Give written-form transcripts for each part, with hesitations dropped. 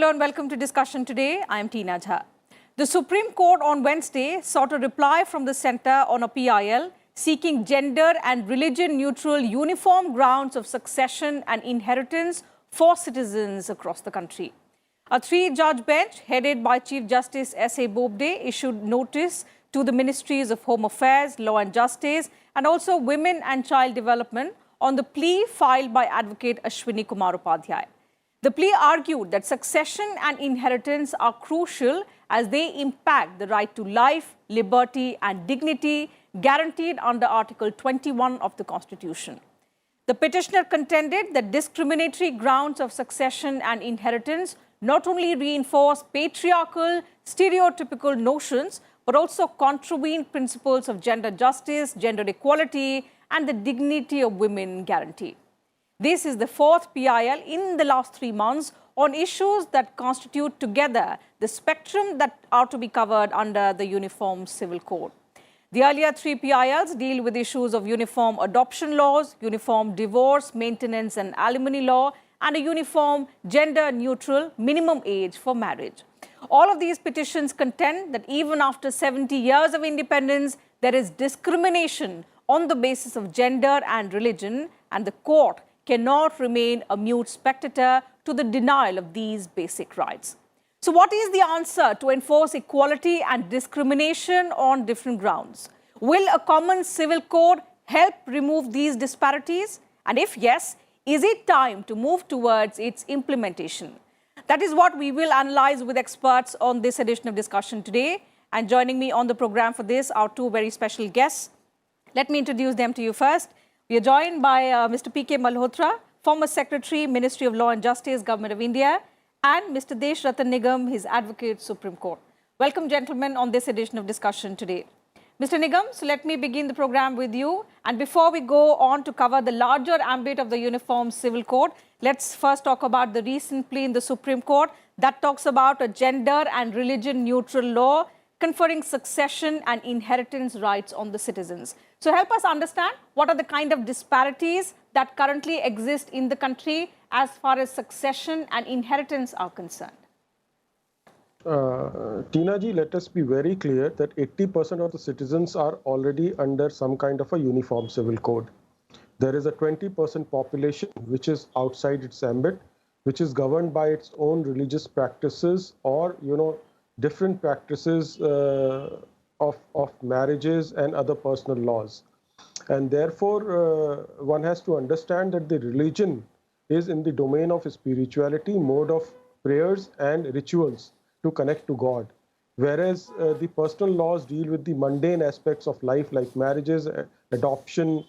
Hello and welcome to discussion today. I am Tina Jha. The Supreme Court on Wednesday sought a reply from the centre on a PIL seeking gender and religion neutral uniform grounds of succession and inheritance for citizens across the country. A three-judge bench headed by Chief Justice S.A. Bobde issued notice to the Ministries of Home Affairs, Law and Justice and also Women and Child Development on the plea filed by Advocate Ashwini Kumar Upadhyay. The plea argued that succession and inheritance are crucial as they impact the right to life, liberty and dignity guaranteed under Article 21 of the Constitution. The petitioner contended that discriminatory grounds of succession and inheritance not only reinforce patriarchal, stereotypical notions, but also contravene principles of gender justice, gender equality, and the dignity of women guarantee. This is the fourth PIL in the last 3 months on issues that constitute together the spectrum that are to be covered under the Uniform Civil Code. The earlier 3 PILs deal with issues of uniform adoption laws, uniform divorce, maintenance and alimony law, and a uniform gender-neutral minimum age for marriage. All of these petitions contend that even after 70 years of independence, there is discrimination on the basis of gender and religion, and the court cannot remain a mute spectator to the denial of these basic rights. So what is the answer to enforce equality and discrimination on different grounds? Will a common civil code help remove these disparities? And if yes, is it time to move towards its implementation? That is what we will analyze with experts on this edition of discussion today. And joining me on the program for this are 2 very special guests. Let me introduce them to you first. We are joined by Mr. P.K. Malhotra, former Secretary, Ministry of Law and Justice, Government of India, and Mr. Desh Ratan Nigam, his advocate, Supreme Court. Welcome, gentlemen, on this edition of discussion today. Mr. Nigam, so let me begin the program with you. And before we go on to cover the larger ambit of the Uniform Civil Code, let's first talk about the recent plea in the Supreme Court that talks about a gender and religion-neutral law conferring succession and inheritance rights on the citizens. So help us understand what are the kind of disparities that currently exist in the country as far as succession and inheritance are concerned. Tina ji, let us be very clear that 80% of the citizens are already under some kind of a uniform civil code. There is a 20% population which is outside its ambit, which is governed by its own religious practices or, different practices of marriages and other personal laws. And therefore, one has to understand that the religion is in the domain of spirituality, mode of prayers and rituals to connect to God. Whereas the personal laws deal with the mundane aspects of life like marriages, adoption,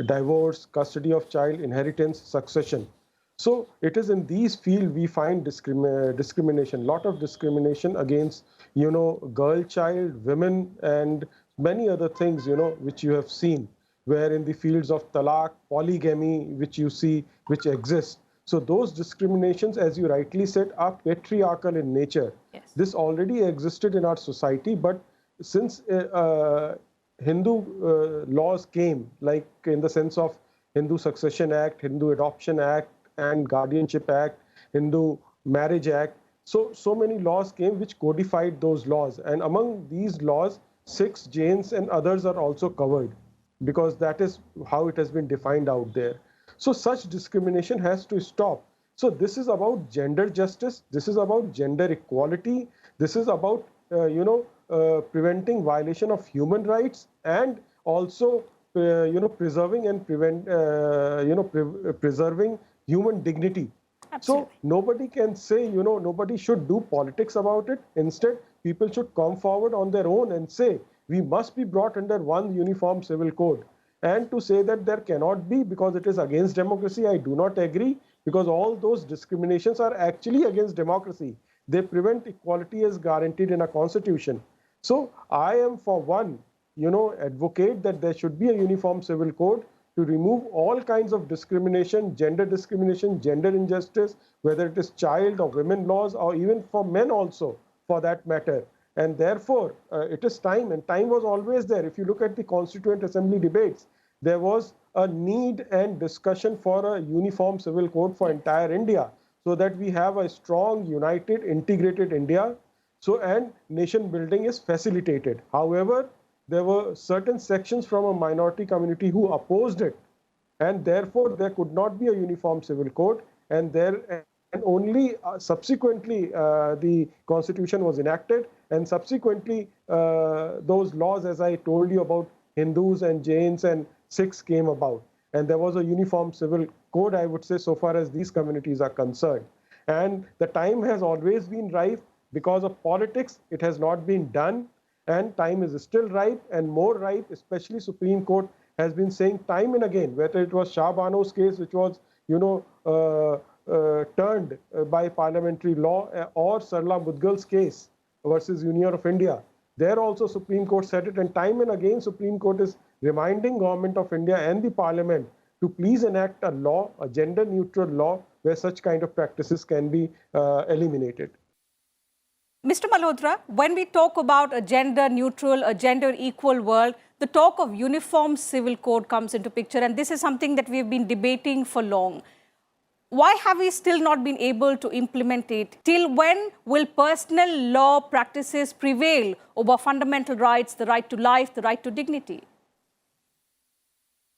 divorce, custody of child, inheritance, succession. So it is in these fields we find discrimination, lot of discrimination against, girl child, women, and many other things, which you have seen, where in the fields of talaq, polygamy, which you see, which exist. So those discriminations, as you rightly said, are patriarchal in nature. Yes. This already existed in our society, but since Hindu laws came, like in the sense of Hindu Succession Act, Hindu Adoption Act, and Guardianship Act, Hindu Marriage Act. So many laws came which codified those laws. And among these laws, Sikhs, Jains and others are also covered because that is how it has been defined out there. So such discrimination has to stop. So this is about gender justice. This is about gender equality. This is about, preventing violation of human rights and also, preserving and preserving human dignity. Absolutely. So nobody can say, nobody should do politics about it. Instead, people should come forward on their own and say, we must be brought under one uniform civil code. And to say that there cannot be because it is against democracy, I do not agree, because all those discriminations are actually against democracy. They prevent equality as guaranteed in a constitution. So I am for one, advocate that there should be a uniform civil code to remove all kinds of discrimination, gender injustice, whether it is child or women laws or even for men also for that matter. And therefore, it is time, and time was always there. If you look at the Constituent Assembly debates, there was a need and discussion for a uniform civil code for entire India. so that we have a strong, united, integrated India. So, and nation building is facilitated. However, there were certain sections from a minority community who opposed it, and therefore there could not be a uniform civil code, and only subsequently the constitution was enacted, and subsequently those laws, as I told you about Hindus and Jains and Sikhs, came about, and there was a uniform civil code, I would say, so far as these communities are concerned. And the time has always been ripe. Because of politics, it has not been done, and time is still ripe and more ripe, especially Supreme Court has been saying time and again, whether it was Shah Bano's case, which was, turned by parliamentary law, or Sarla Mudgal's case versus Union of India. There also Supreme Court said it, and time and again Supreme Court is reminding Government of India and the Parliament to please enact a law, a gender-neutral law, where such kind of practices can be eliminated. Mr. Malhotra, when we talk about a gender-neutral, a gender-equal world, the talk of uniform civil code comes into picture, and this is something that we've been debating for long. Why have we still not been able to implement it? Till when will personal law practices prevail over fundamental rights, the right to life, the right to dignity?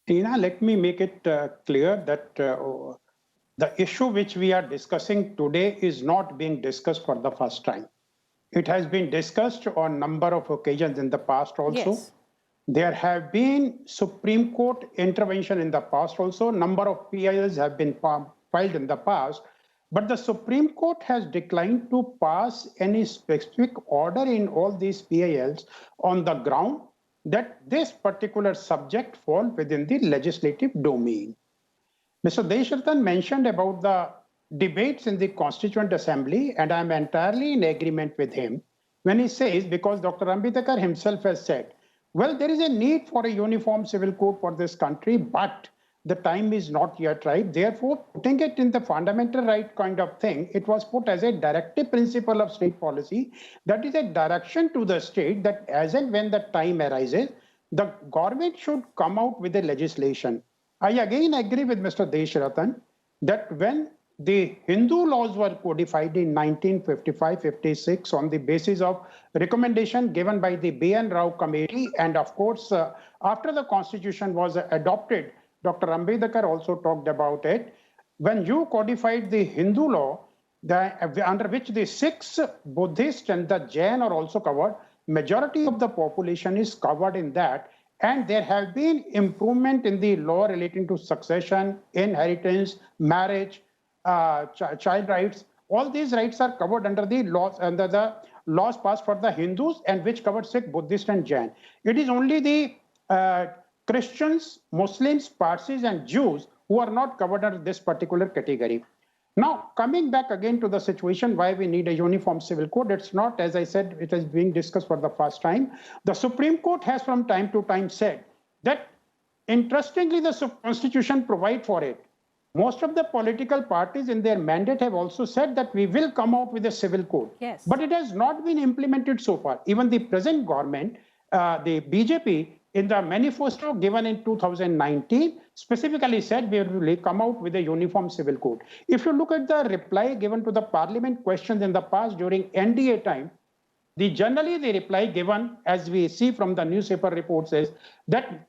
Tina, let me make it clear that the issue which we are discussing today is not being discussed for the first time. It has been discussed on a number of occasions in the past also. Yes. There have been Supreme Court intervention in the past also. Number of PILs have been filed in the past. But the Supreme Court has declined to pass any specific order in all these PILs on the ground that this particular subject falls within the legislative domain. Mr. Desharatan mentioned about the debates in the Constituent Assembly, and I'm entirely in agreement with him when he says, because Dr. Ambedkar himself has said, well, there is a need for a uniform civil code for this country, but the time is not yet right. Therefore, putting it in the fundamental right kind of thing, it was put as a directive principle of state policy. That is a direction to the state that as and when the time arises, the government should come out with a legislation. I again agree with Mr. Desharatan that when the Hindu laws were codified in 1955-56 on the basis of recommendation given by the B.N. Rao committee, and of course, after the constitution was adopted, Dr. Ambedkar also talked about it. When you codified the Hindu law, under which the Sikhs, Buddhists, and the Jain are also covered, majority of the population is covered in that. And there have been improvement in the law relating to succession, inheritance, marriage, child rights. All these rights are covered under the laws passed for the Hindus, and which covered Sikh, Buddhist, and Jain. It is only the Christians, Muslims, Parsis, and Jews who are not covered under this particular category. Now, coming back again to the situation why we need a uniform civil code, it's not, as I said, it is being discussed for the first time. The Supreme Court has from time to time said that, interestingly, the Constitution provides for it. Most of the political parties in their mandate have also said that we will come out with a civil code. Yes. But it has not been implemented so far. Even the present government, the BJP, in the manifesto given in 2019, specifically said we will come out with a uniform civil code. If you look at the reply given to the parliament questions in the past during NDA time, generally the reply given, as we see from the newspaper reports, is that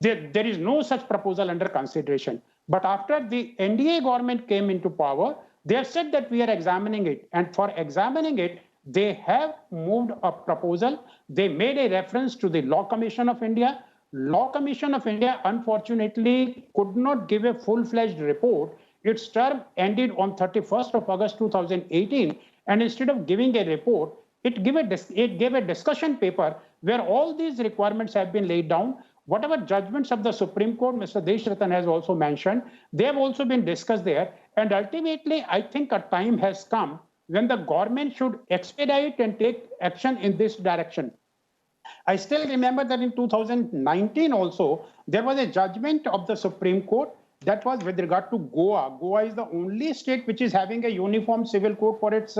there is no such proposal under consideration. But after the NDA government came into power, they have said that we are examining it. And for examining it, they have moved a proposal. They made a reference to the Law Commission of India. Law Commission of India, unfortunately, could not give a full-fledged report. Its term ended on 31st of August 2018. And instead of giving a report, it gave a discussion paper where all these requirements have been laid down. Whatever judgments of the Supreme Court, Mr. Desharatan has also mentioned, they have also been discussed there. And ultimately, I think a time has come when the government should expedite and take action in this direction. I still remember that in 2019 also, there was a judgment of the Supreme Court that was with regard to Goa. Goa is the only state which is having a uniform civil code for its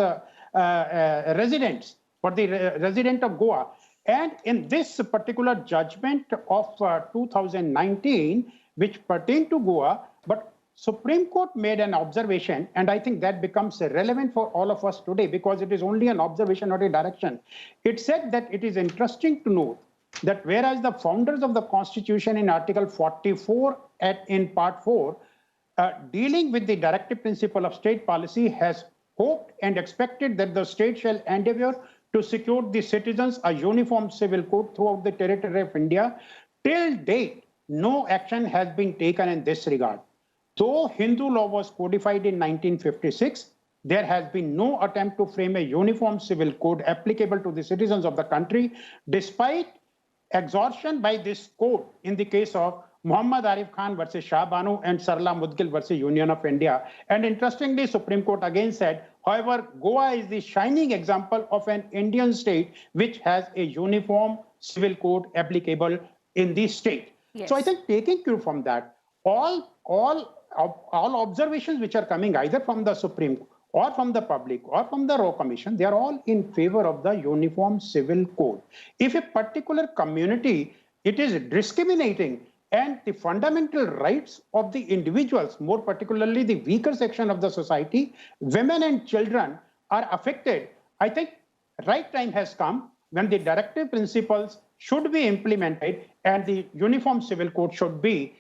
residents, for the resident of Goa. And in this particular judgment of 2019, which pertained to Goa, but Supreme Court made an observation, and I think that becomes relevant for all of us today because it is only an observation, not a direction. It said that it is interesting to note that whereas the founders of the Constitution in Article 44 in Part 4, dealing with the directive principle of state policy, has hoped and expected that the state shall endeavor to secure the citizens a uniform civil code throughout the territory of India. Till date, no action has been taken in this regard. Though Hindu law was codified in 1956, there has been no attempt to frame a uniform civil code applicable to the citizens of the country, despite exhaustion by this court in the case of Muhammad Arif Khan versus Shah Banu and Sarla Mudgil versus Union of India. And interestingly, Supreme Court again said, however, Goa is the shining example of an Indian state which has a uniform civil code applicable in the state. Yes. So I think taking cue from that, all observations which are coming either from the Supreme Court or from the public or from the Roe Commission, they are all in favor of the uniform civil code. If a particular community, it is discriminating and the fundamental rights of the individuals, more particularly the weaker section of the society, women and children are affected, I think right time has come when the directive principles should be implemented and the uniform civil code should be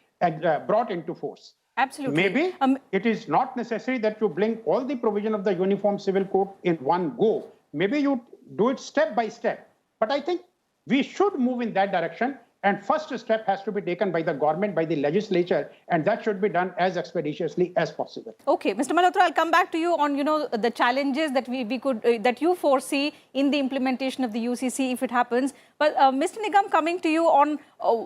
brought into force. Absolutely. Maybe it is not necessary that you bring all the provision of the uniform civil code in one go. Maybe you do it step by step. But I think we should move in that direction. And first step has to be taken by the government, by the legislature, and that should be done as expeditiously as possible. Okay, Mr. Malhotra, I'll come back to you on, the challenges that we could that you foresee in the implementation of the UCC if it happens. But Mr. Nigam, coming to you on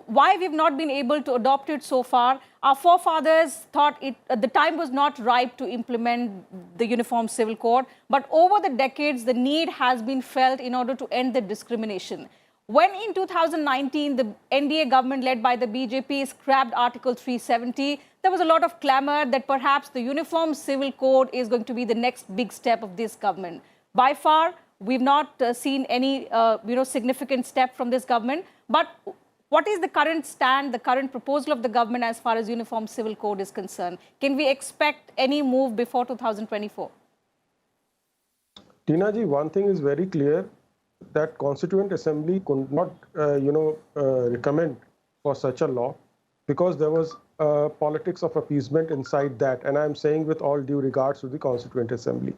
why we've not been able to adopt it so far. Our forefathers thought the time was not ripe to implement the Uniform Civil Code, but over the decades, the need has been felt in order to end the discrimination. When in 2019, the NDA government led by the BJP scrapped Article 370, there was a lot of clamor that perhaps the Uniform Civil Code is going to be the next big step of this government. By far, we've not seen any significant step from this government. But what is the current stand, the current proposal of the government as far as Uniform Civil Code is concerned? Can we expect any move before 2024? Tina ji, one thing is very clear, that Constituent Assembly could not, recommend for such a law because there was politics of appeasement inside that. And I'm saying with all due regards to the Constituent Assembly.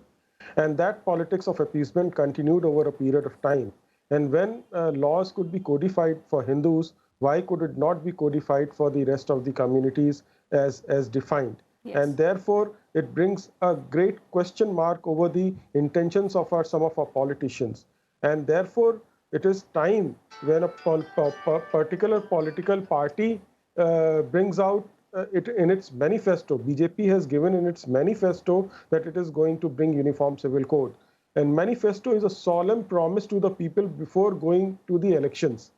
And that politics of appeasement continued over a period of time. And when laws could be codified for Hindus, why could it not be codified for the rest of the communities as defined? Yes. And therefore, it brings a great question mark over the intentions of some of our politicians. And therefore, it is time when a particular political party brings out it in its manifesto. BJP has given in its manifesto that it is going to bring Uniform Civil Code. And manifesto is a solemn promise to the people before going to the elections.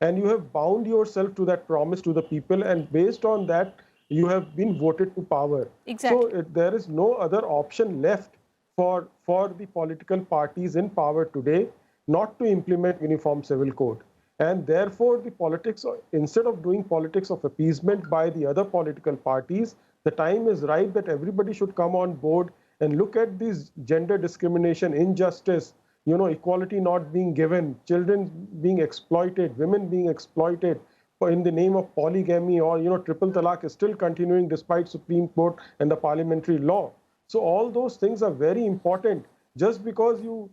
And you have bound yourself to that promise to the people, and based on that, you have been voted to power. Exactly. So there is no other option left for the political parties in power today not to implement Uniform Civil Code. And therefore, the politics, instead of doing politics of appeasement by the other political parties, the time is right that everybody should come on board and look at this gender discrimination, injustice, equality not being given, children being exploited, women being exploited in the name of polygamy, or, triple talaq is still continuing despite Supreme Court and the parliamentary law. So all those things are very important. Just because you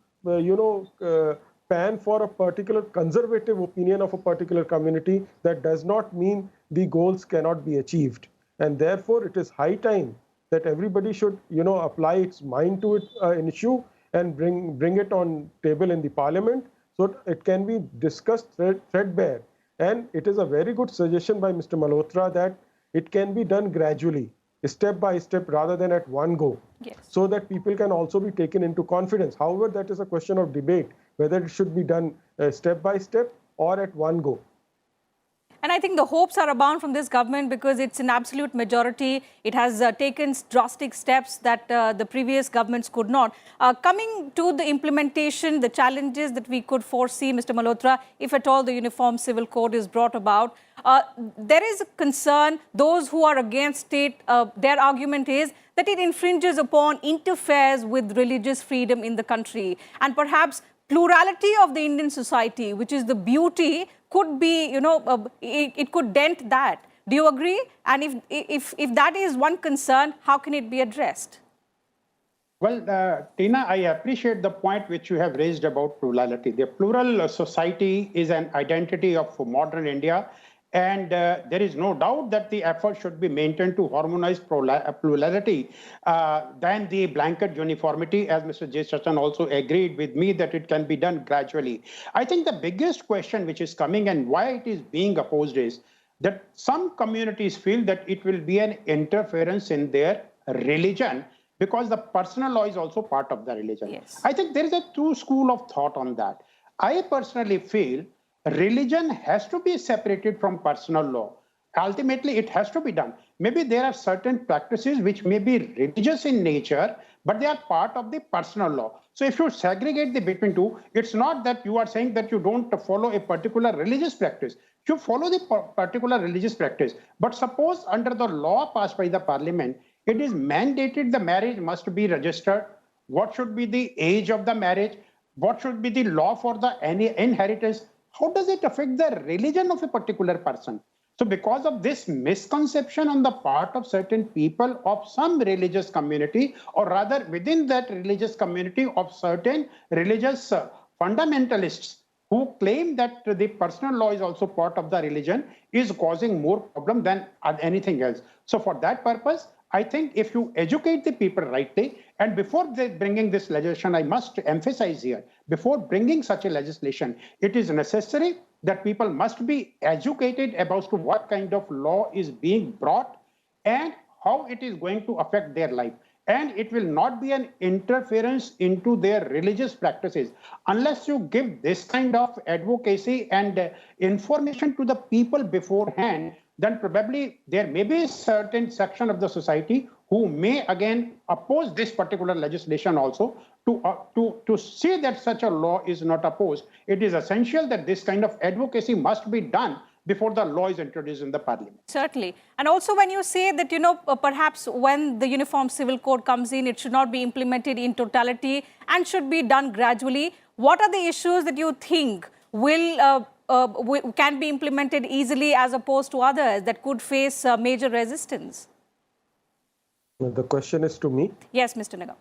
pan for a particular conservative opinion of a particular community, that does not mean the goals cannot be achieved. And therefore, it is high time that everybody should, apply its mind to an issue and bring it on table in the parliament so it can be discussed threadbare. And it is a very good suggestion by Mr. Malhotra that it can be done gradually, step by step, rather than at one go. Yes. So that people can also be taken into confidence. However, that is a question of debate, whether it should be done step by step or at one go. And I think the hopes are abound from this government because it's an absolute majority. It has taken drastic steps that the previous governments could not. Coming to the implementation, the challenges that we could foresee, Mr. Malhotra, if at all the Uniform Civil Code is brought about, there is a concern. Those who are against it, their argument is that it infringes upon, interferes with religious freedom in the country. And perhaps plurality of the Indian society, which is the beauty, could be, it could dent that. Do you agree? And if that is one concern, how can it be addressed? Well, Tina, I appreciate the point which you have raised about plurality. The plural society is an identity of modern India. And there is no doubt that the effort should be maintained to harmonize plurality than the blanket uniformity, as Mr. J. Sachin also agreed with me that it can be done gradually. I think the biggest question which is coming and why it is being opposed is that some communities feel that it will be an interference in their religion because the personal law is also part of the religion. Yes. I think there is a two school of thought on that. I personally feel religion has to be separated from personal law. Ultimately, it has to be done. Maybe there are certain practices which may be religious in nature, but they are part of the personal law. So if you segregate the between two, it's not that you are saying that you don't follow a particular religious practice. You follow the particular religious practice. But suppose under the law passed by the parliament, it is mandated the marriage must be registered. What should be the age of the marriage? What should be the law for the inheritance? How does it affect the religion of a particular person? So because of this misconception on the part of certain people of some religious community, or rather within that religious community of certain religious fundamentalists who claim that the personal law is also part of the religion, is causing more problem than anything else. So for that purpose, I think if you educate the people rightly, and before bringing this legislation, I must emphasize here, before bringing such a legislation, it is necessary that people must be educated about what kind of law is being brought and how it is going to affect their life. And it will not be an interference into their religious practices. Unless you give this kind of advocacy and information to the people beforehand, then probably there may be a certain section of the society who may again oppose this particular legislation also. To see that such a law is not opposed, it is essential that this kind of advocacy must be done before the law is introduced in the parliament. Certainly. And also when you say that, perhaps when the Uniform Civil Code comes in, it should not be implemented in totality and should be done gradually. What are the issues that you think can be implemented easily as opposed to others that could face major resistance? The question is to me? Yes, Mr. Nigam.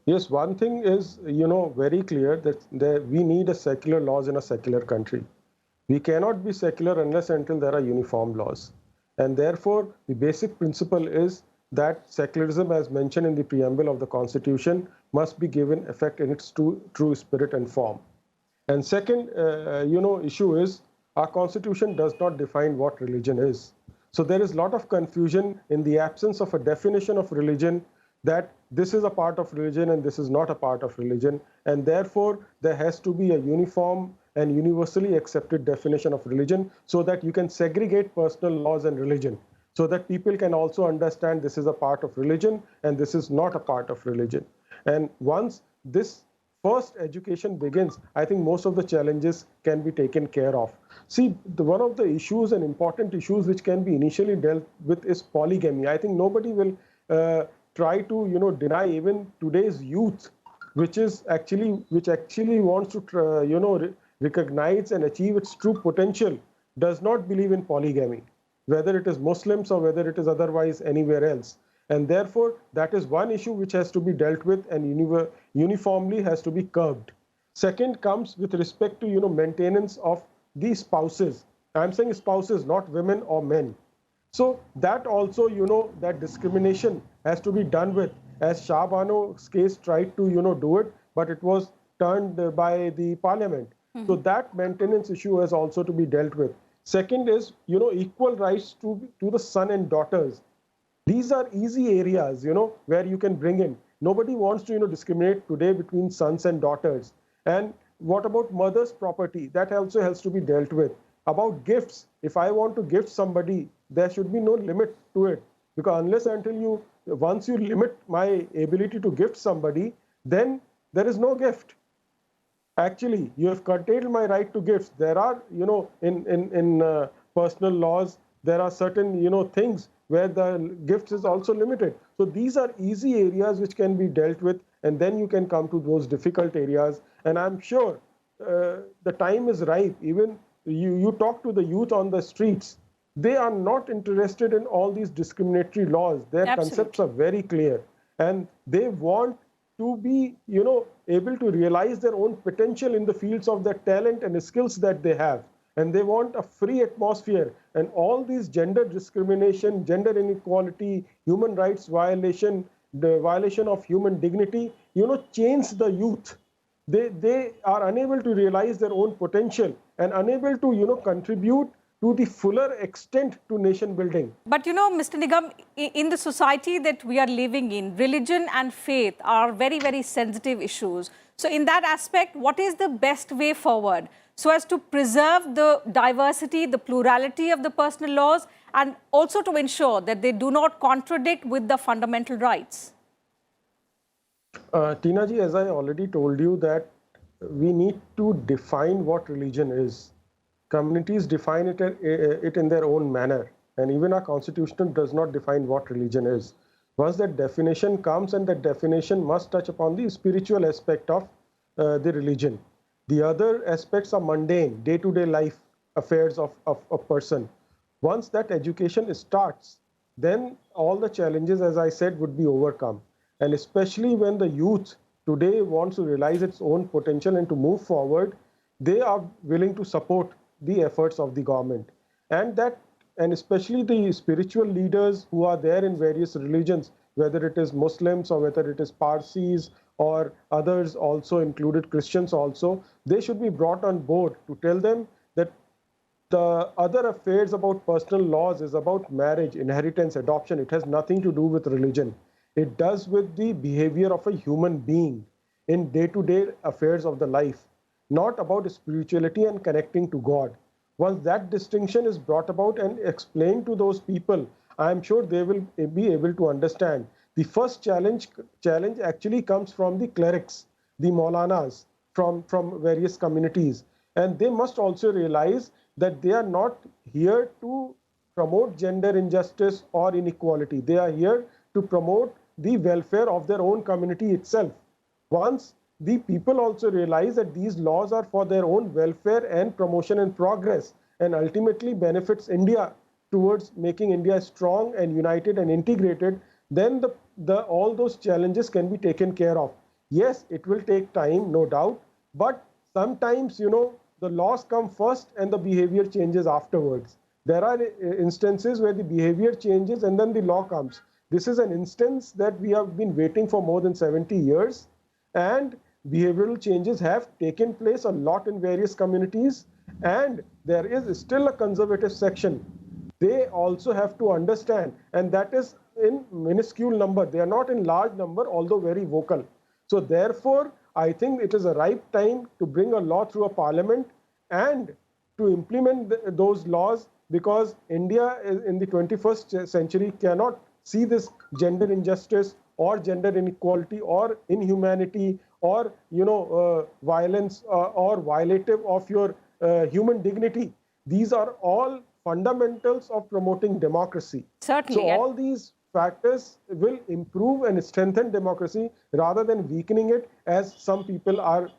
Yes, one thing is, very clear that we need a secular laws in a secular country. We cannot be secular unless until there are uniform laws. And therefore, the basic principle is that secularism, as mentioned in the preamble of the Constitution, must be given effect in its true spirit and form. And second, issue is our Constitution does not define what religion is. So there is a lot of confusion in the absence of a definition of religion, that this is a part of religion and this is not a part of religion. And therefore, there has to be a uniform and universally accepted definition of religion so that you can segregate personal laws and religion, so that people can also understand this is a part of religion and this is not a part of religion. And once this first education begins, I think most of the challenges can be taken care of. See, one of the issues and important issues which can be initially dealt with is polygamy. I think nobody will try to deny, even today's youth, which actually wants to recognize and achieve its true potential, does not believe in polygamy, whether it is Muslims or whether it is otherwise anywhere else. And therefore, that is one issue which has to be dealt with and uniformly has to be curbed. Second comes with respect to maintenance of the spouses. I'm saying spouses, not women or men. So that also, that discrimination has to be done with, as Shah Bano's case tried to, do it, but it was turned by the parliament. Mm-hmm. So that maintenance issue has also to be dealt with. Second is, equal rights to the son and daughters. These are easy areas, where you can bring in. Nobody wants to, discriminate today between sons and daughters. And what about mother's property? That also has to be dealt with. About gifts, if I want to gift somebody, there should be no limit to it. Because unless until once you limit my ability to gift somebody, then there is no gift. Actually, you have curtailed my right to gifts. There are, in personal laws, there are certain, things where the gifts is also limited. So these are easy areas which can be dealt with, and then you can come to those difficult areas. And I'm sure the time is ripe. Even you talk to the youth on the streets, they are not interested in all these discriminatory laws. Their concepts are very clear, and they want to be, able to realize their own potential in the fields of their talent and the skills that they have. And they want a free atmosphere. And all these gender discrimination, gender inequality, human rights violation, the violation of human dignity, chains the youth. They are unable to realize their own potential and unable to, contribute to the fuller extent to nation building. But Mr. Nigam, in the society that we are living in, religion and faith are very, very sensitive issues. So in that aspect, what is the best way forward so as to preserve the diversity, the plurality of the personal laws, and also to ensure that they do not contradict with the fundamental rights? Tina ji, as I already told you, that we need to define what religion is. Communities define it in their own manner, and even our constitution does not define what religion is. Once that definition comes, and that definition must touch upon the spiritual aspect of the religion. The other aspects are mundane, day-to-day life affairs of a person. Once that education starts, then all the challenges, as I said, would be overcome. And especially when the youth today wants to realize its own potential and to move forward, they are willing to support the efforts of the government. And especially the spiritual leaders who are there in various religions, whether it is Muslims or whether it is Parsis or others also included, Christians also, they should be brought on board to tell them that the other affairs about personal laws is about marriage, inheritance, adoption. It has nothing to do with religion. It does with the behavior of a human being in day-to-day affairs of the life, not about spirituality and connecting to God. Once that distinction is brought about and explained to those people, I am sure they will be able to understand. The first challenge actually comes from the clerics, the Maulanas from various communities. And they must also realize that they are not here to promote gender injustice or inequality. They are here to promote the welfare of their own community itself. Once the people also realize that these laws are for their own welfare and promotion and progress, and ultimately benefits India towards making India strong and united and integrated, then all those challenges can be taken care of. Yes, it will take time, no doubt, but sometimes, the laws come first and the behavior changes afterwards. There are instances where the behavior changes and then the law comes. This is an instance that we have been waiting for more than 70 years, and behavioral changes have taken place a lot in various communities, and there is still a conservative section. They also have to understand, and that is in minuscule number. They are not in large number, although very vocal. So therefore, I think it is a ripe time to bring a law through a parliament and to implement those laws, because India in the 21st century cannot see this gender injustice or gender inequality or inhumanity or violence or violative of your human dignity. These are all fundamentals of promoting democracy. Certainly. So all these factors will improve and strengthen democracy rather than weakening it, as some people are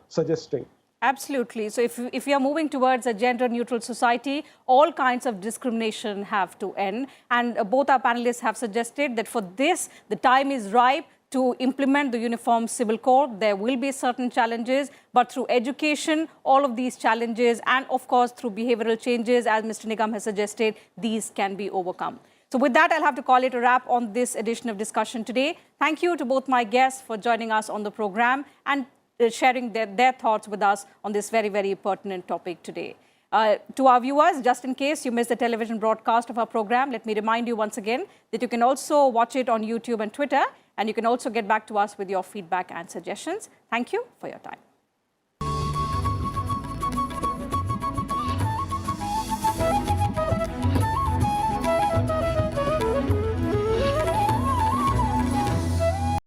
suggesting. Absolutely. So if we are moving towards a gender-neutral society, all kinds of discrimination have to end. And both our panelists have suggested that for this, the time is ripe to implement the Uniform Civil Code. There will be certain challenges, but through education, all of these challenges, and of course, through behavioral changes, as Mr. Nigam has suggested, these can be overcome. So with that, I'll have to call it a wrap on this edition of Discussion Today. Thank you to both my guests for joining us on the program and sharing their thoughts with us on this very, very pertinent topic today. To our viewers, just in case you missed the television broadcast of our program, let me remind you once again that you can also watch it on YouTube and Twitter, and you can also get back to us with your feedback and suggestions. Thank you for your time.